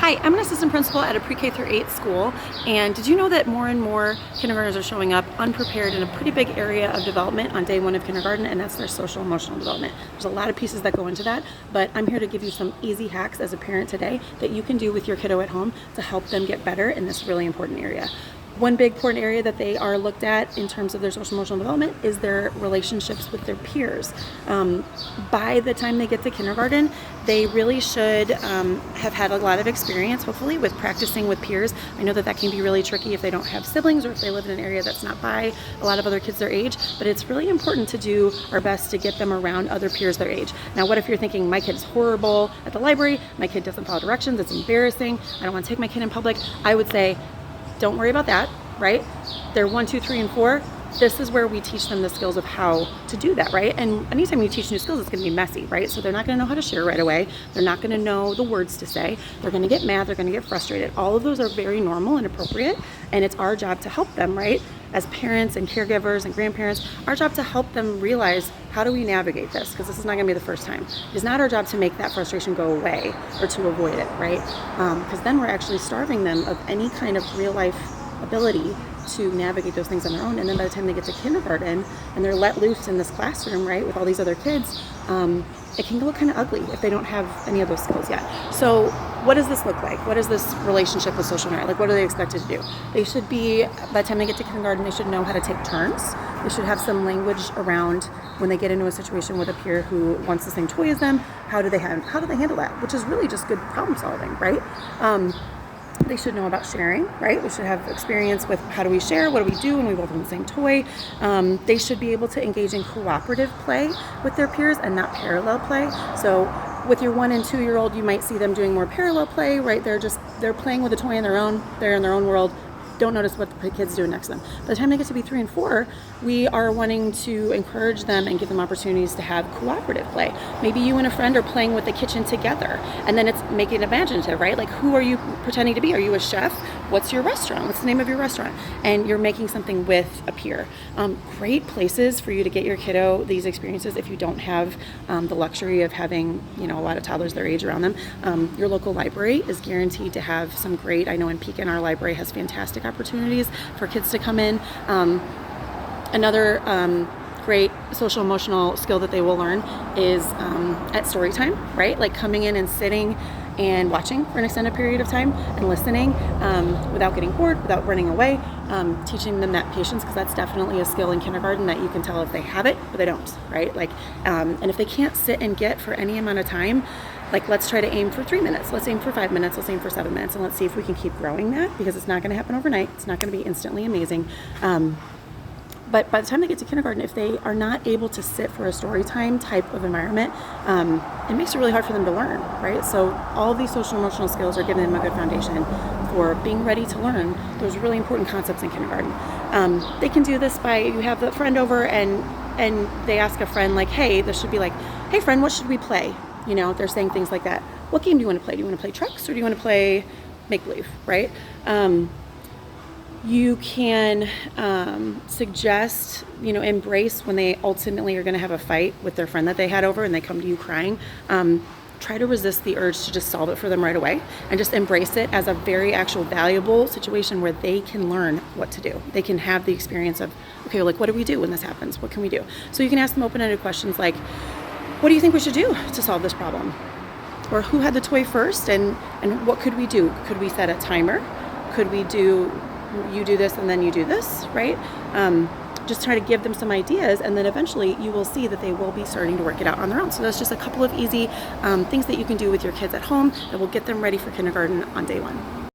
Hi, I'm an assistant principal at a pre-K through 8 school, and did you know that more and more kindergartners are showing up unprepared in a pretty big area of development on day one of kindergarten, and that's their social emotional development. There's a lot of pieces that go into that, but I'm here to give you some easy hacks as a parent today that you can do with your kiddo at home to help them get better in this really important area. One big important area that they are looked at in terms of their social emotional development is their relationships with their peers. By the time they get to kindergarten, they really should have had a lot of experience, hopefully, with practicing with peers. I know that that can be really tricky if they don't have siblings or if they live in an area that's not by a lot of other kids their age, but it's really important to do our best to get them around other peers their age. Now, what if you're thinking, my kid's horrible at the library, my kid doesn't follow directions, it's embarrassing, I don't want to take my kid in public? I would say, don't worry about that, right? They're 1, 2, 3, and 4. This is where we teach them the skills of how to do that, right? And anytime you teach new skills, it's going to be messy, right? So they're not going to know how to share right away. They're not going to know the words to say. They're going to get mad. They're going to get frustrated. All of those are very normal and appropriate. And it's our job to help them, right? As parents and caregivers and grandparents, our job to help them realize, how do we navigate this? Because this is not going to be the first time. It's not our job to make that frustration go away or to avoid it, right? Because then we're actually starving them of any kind of real life ability to navigate those things on their own. And then by the time they get to kindergarten and they're let loose in this classroom, right, with all these other kids, it can look kind of ugly if they don't have any of those skills yet. So what does this look like? What is this relationship with social media? Like, what are they expected to do? They should be, by the time they get to kindergarten, they should know how to take turns. They should have some language around when they get into a situation with a peer who wants the same toy as them. How do they handle that? Which is really just good problem solving, right? They should know about sharing, right? We should have experience with how do we share, what do we do when we both have the same toy. They should be able to engage in cooperative play with their peers and not parallel play. So with your 1 and 2 year old, you might see them doing more parallel play, right? They're playing with a toy on their own. They're in their own world. Don't notice what the kids doing next to them. By the time they get to be 3 and 4, we are wanting to encourage them and give them opportunities to have cooperative play. Maybe you and a friend are playing with the kitchen together, and then it's making it imaginative, right? Like, who are you pretending to be? Are you a chef? What's your restaurant? What's the name of your restaurant? And you're making something with a peer. Great places for you to get your kiddo these experiences if you don't have the luxury of having, a lot of toddlers their age around them. Your local library is guaranteed to have some great, I know in Pekin, our library has fantastic opportunities for kids to come in. Another great social emotional skill that they will learn is at story time, right? Like coming in and sitting and watching for an extended period of time and listening without getting bored, without running away, teaching them that patience, because that's definitely a skill in kindergarten that you can tell if they have it or they don't, right? Like, and if they can't sit and get for any amount of time, like, let's try to aim for 3 minutes. Let's aim for 5 minutes. Let's aim for 7 minutes. And let's see if we can keep growing that, because it's not going to happen overnight. It's not going to be instantly amazing. But by the time they get to kindergarten, if they are not able to sit for a story time type of environment, it makes it really hard for them to learn, right? So all of these social emotional skills are giving them a good foundation for being ready to learn those really important concepts in kindergarten. They can do this by, you have a friend over and they ask a friend, like, hey, this should be like, hey friend, what should we play? They're saying things like that. What game do you want to play? Do you want to play trucks or do you want to play make-believe, right? You can suggest, embrace when they ultimately are going to have a fight with their friend that they had over and they come to you crying. Try to resist the urge to just solve it for them right away and just embrace it as a very actual valuable situation where they can learn what to do. They can have the experience of, okay, like, what do we do when this happens? What can we do? So you can ask them open-ended questions like, what do you think we should do to solve this problem? Or who had the toy first and what could we do? Could we set a timer? Could we do, you do this and then you do this, right? Just try to give them some ideas, and then eventually you will see that they will be starting to work it out on their own. So that's just a couple of easy things that you can do with your kids at home that will get them ready for kindergarten on day 1.